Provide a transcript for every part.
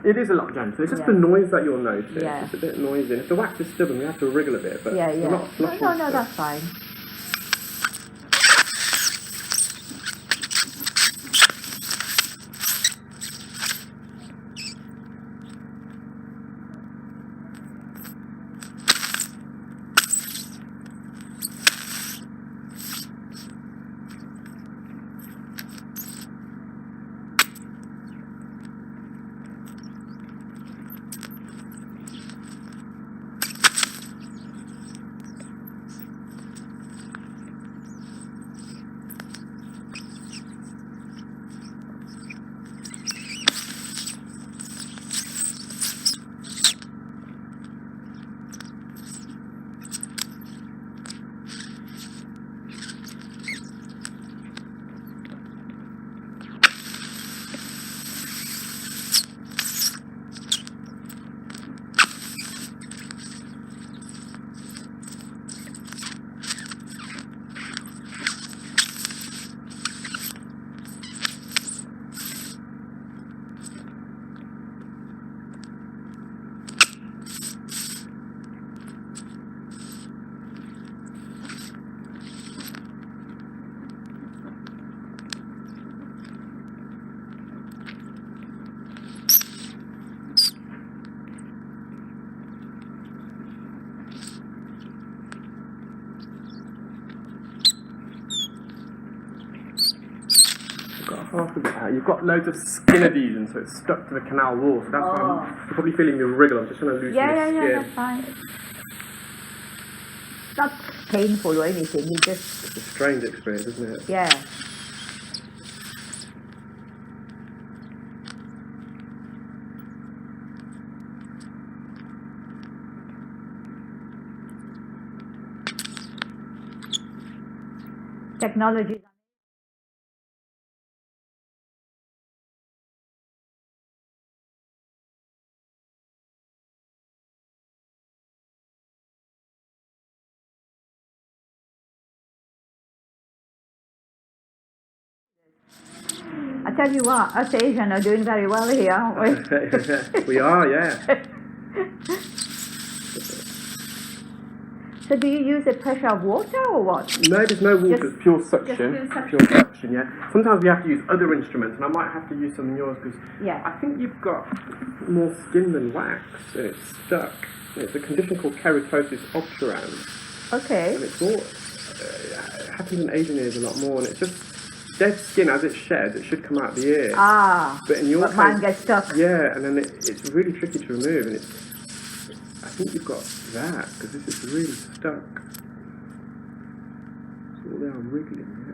It is a lot gentler. It's just the noise that you'll notice. Yeah. It's a bit noisy. And if the wax is stubborn, we have to wriggle a bit. But Yeah. we're not flushing No, stuff. that's fine. Half of it out. You've got loads of skin adhesion, so it's stuck to the canal wall. So that's why you're probably feeling me wriggle. I'm just trying to loosen the skin. Yeah, that's fine. It's not painful or anything. You just... It's a strange experience, isn't it? Yeah. Technology. I tell you what, us Asians are doing very well here, aren't we? We are, yeah. So do you use the pressure of water or what? No, there's no water, it's pure suction. pure Pure suction, yeah. Sometimes we have to use other instruments, and I might have to use some of yours because I think you've got more skin than wax, and it's stuck. It's a condition called keratosis obturans. Okay. And it's all, it happens in Asian ears a lot more, and it's just dead skin as it sheds, it should come out the ear. But in your case, mine gets stuck. Yeah, and then it's really tricky to remove, and I think you've got that, because this is really stuck. It's all there wriggling, yeah.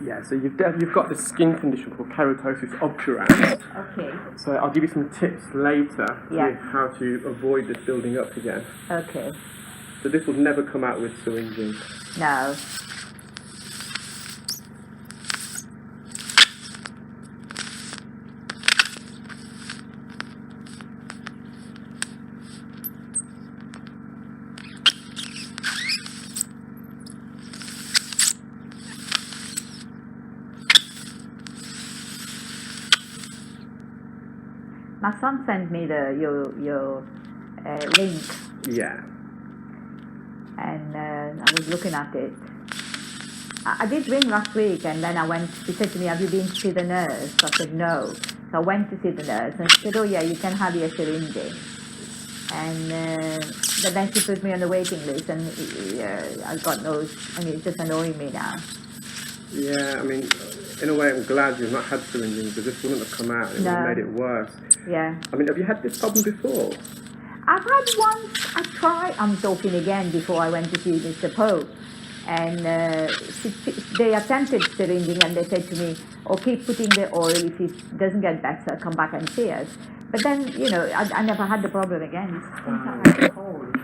Yeah, so you've got this skin condition called keratosis obturans. Okay. So I'll give you some tips later Yeah. how to avoid this building up again. Okay. So this will never come out with syringing. No. My son sent me your link. Yeah. And I was looking at it. I did ring last week, and then she said to me, have you been to see the nurse? I said, no. So I went to see the nurse, and she said, oh yeah, you can have your syringing. And but then she put me on the waiting list, and God knows, it's just annoying me now. Yeah, I mean, in a way I'm glad you've not had syringing, because this wouldn't have come out, it would have made it worse. Yeah. I mean, have you had this problem before? I've had once, I'm talking again before I went to see Mr. Poe, and they attempted syringing, and they said to me, oh, keep putting the oil, if it doesn't get better, come back and see us. But then, I never had the problem again. It's sometimes cold.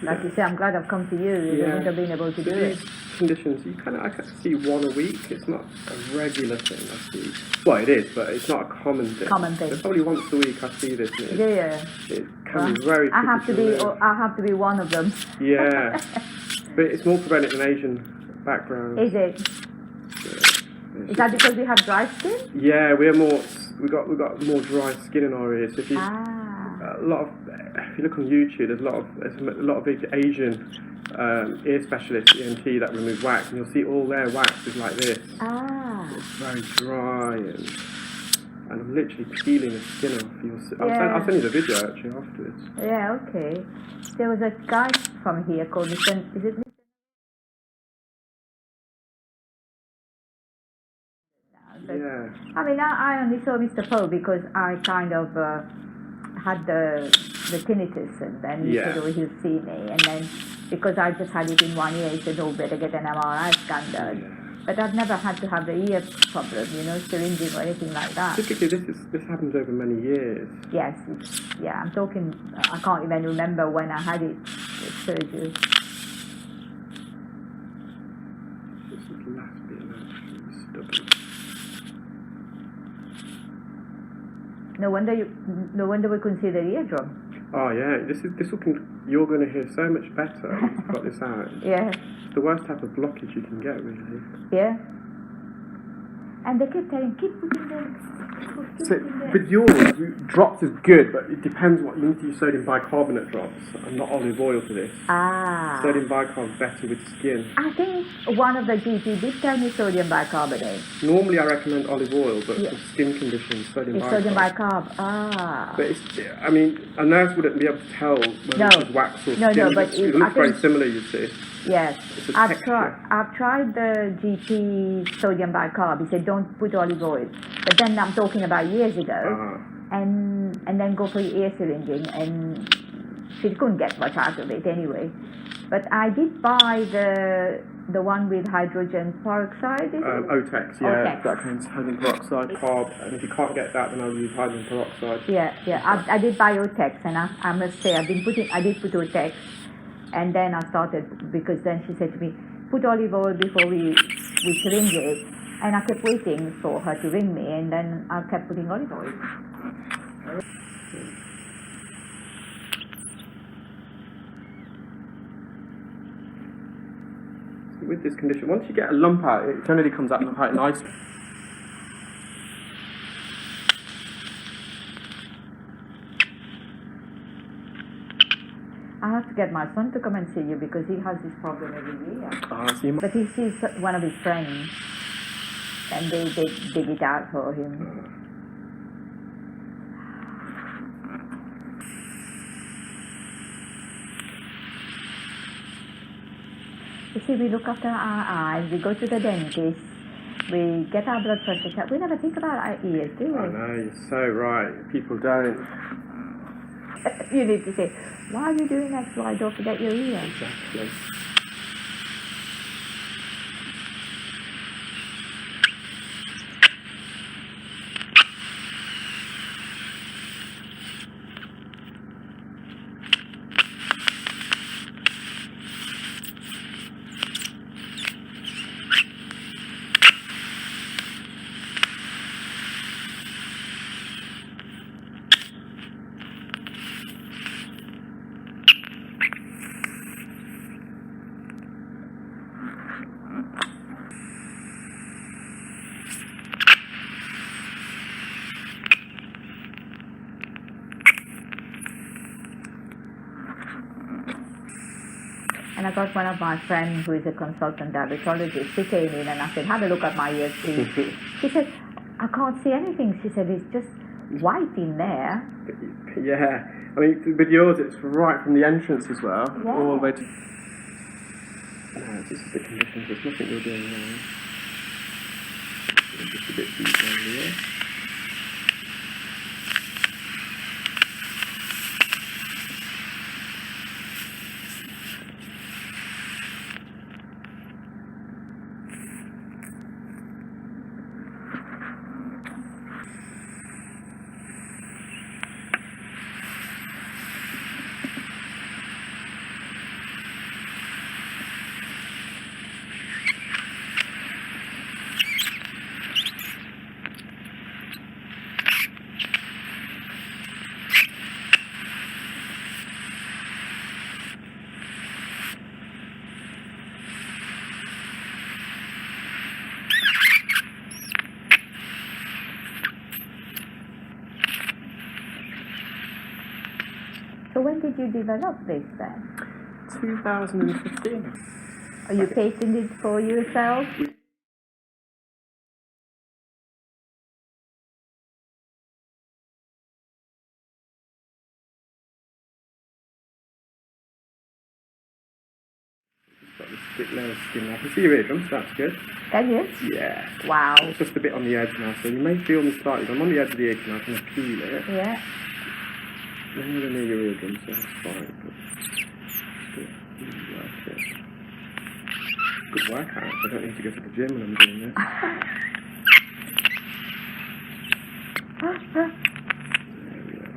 Like you say, I'm glad I've come to you. You wouldn't have been able to do it. Conditions, I can see one a week. It's not a regular thing. I see. Well, it is, but it's not a common thing. So probably once a week I see this. It can be very. I have to be one of them. Yeah, but it's more prevalent in Asian backgrounds. Is it? Yeah. Is that because we have dry skin? Yeah, we got more dry skin in our ears. If you, if you look on YouTube, there's a lot of big Asian ear specialists, ENT, that remove wax, and you'll see all their wax is like this. It's very dry, and I'm literally peeling the skin off. I'll send you the video actually afterwards. Yeah, okay. There was a guy from here called Mr. Is it Mr. Yeah. I mean, I only saw Mr. Poe because I kind of had the tinnitus, and then he said, oh, he'll see me, and then because I just had it in one ear, he said, oh, better get an MRI scan done. Yeah. But I've never had to have the ear problem, syringing or anything like that. Typically, this happens over many years. Yes, I'm talking, I can't even remember when I had it, surgery. This is last bit actually stubborn. No wonder we couldn't see the eardrum. Oh yeah, you're going to hear so much better if you've got this out. Yeah. It's the worst type of blockage you can get, really. Yeah. And they kept saying, keep putting with yours, drops is good, but it depends what you need to use sodium bicarbonate drops, and not olive oil for this. Sodium bicarbonate is better with skin. I think one of the GP did tell me sodium bicarbonate. Normally I recommend olive oil, but for skin conditions, sodium bicarbonate. Sodium bicarbonate. But a nurse wouldn't be able to tell whether it was wax or skin. No, but it looks very similar, you see. Yes. It's a I've texture. tried the GP sodium bicarb. He said don't put olive oil. But then I'm talking about years ago. And then go for ear syringing, and she couldn't get much out of it anyway. But I did buy the one with hydrogen peroxide, is it? Otex, yeah. Otex. That contains hydrogen peroxide carb, and if you can't get that, then I'll use hydrogen peroxide. Yeah. I did buy Otex, and I must say I did put Otex, and then I started, because then she said to me, put olive oil before we syringe it, and I kept waiting for her to ring me, and then I kept putting olive oil. With this condition, once you get a lump out, it generally comes out quite nice. I have to get my son to come and see you because he has this problem every year. But he sees one of his friends, and they dig it out for him. You see, we look after our eyes, we go to the dentist, we get our blood pressure checked. We never think about our ears, do we? I know, you're so right. People don't. You need to say, why are you doing that so I don't forget your ears? Exactly. And I got one of my friends who is a consultant diabetologist. She came in and I said, have a look at my ears, please. She said, I can't see anything. She said, it's just white in there. Yeah. I mean, with yours, it's right from the entrance as well. Yeah. All the way to... No, this is the conditions. There's nothing you're doing wrong. Just a bit deeper in the ear. So when did you develop this then? 2015. Are you patenting it for yourself? Got this thick layer of skin. I can see your eardrums, that's good. Can you? Yeah. Wow. It's just a bit on the edge now, so you may feel me slightly. I'm on the edge of the ear now, I can feel it. Yeah. Nowhere near your eardrums, so that's fine. Work it. Good workout. I don't need to go to the gym when I'm doing this. There we are.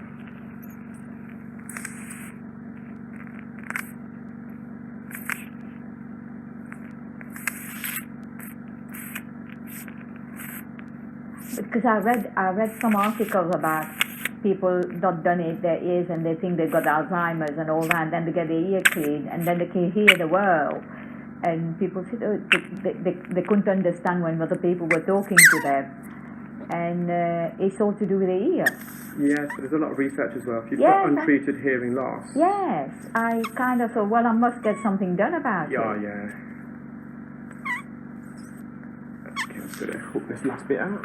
Because I read some articles about people not donate their ears and they think they've got Alzheimer's and all that, and then they get their ear cleaned and then they can hear the world. And people said, oh, they couldn't understand when other people were talking to them. And it's all to do with the ear. Yes, but there's a lot of research as well. If you've got untreated hearing loss. Yes, I kind of thought, well, I must get something done about it. Yeah. Okay, I'm just going to hook this last bit out.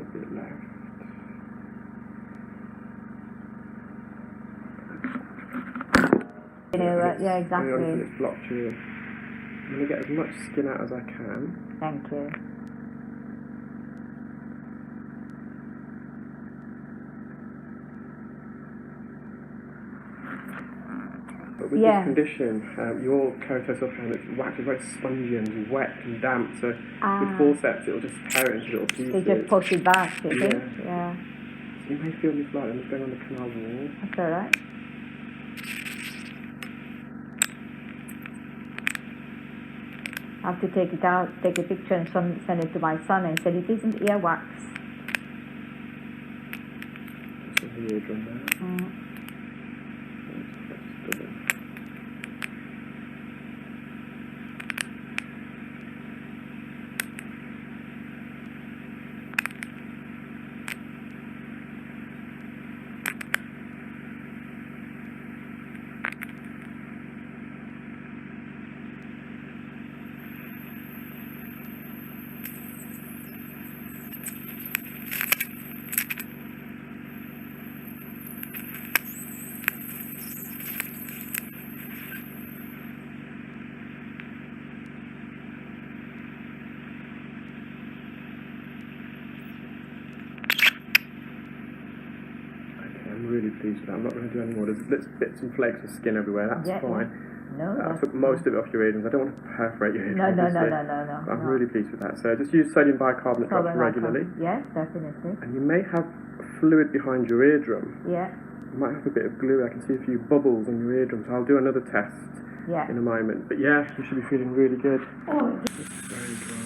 little bit left. Yeah, exactly. It's blocked you. I'm going to get as much skin out as I can. Thank you. But with this condition, your keratosis ultrasound, its wax is very spongy and wet and damp, so with forceps it will just tear it into little pieces. They just push it back, you think? Yeah. So you may feel this light, I'm just going on the canal wall. That's alright. I have to take it out, take a picture and send it to my son and said it isn't earwax. Just the eardrum there. I'm really pleased with that. I'm not going to do any more. There's bits and flakes of skin everywhere. That's fine. No, I took most of it off your eardrums. I don't want to perforate your eardrums. No. I'm really pleased with that. So just use sodium bicarbonate drops regularly. Yes, definitely. And you may have fluid behind your eardrum. Yeah. You might have a bit of glue. I can see a few bubbles on your eardrum. So I'll do another test in a moment. But yeah, you should be feeling really good. It's very dry.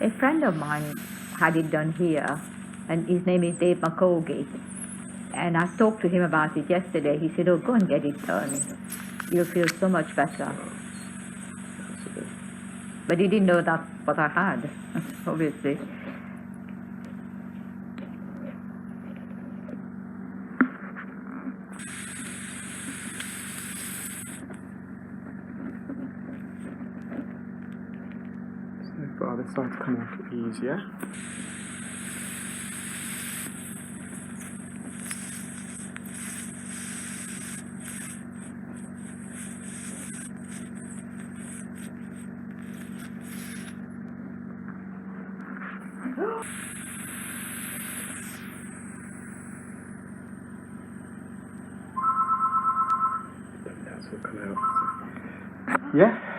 A friend of mine had it done here, and his name is Dave McCogie. And I talked to him about it yesterday. He said, "Oh, go and get it done. You'll feel so much better." But he didn't know that's what I had, obviously. For other side to come off easier. That's all come out. Yeah.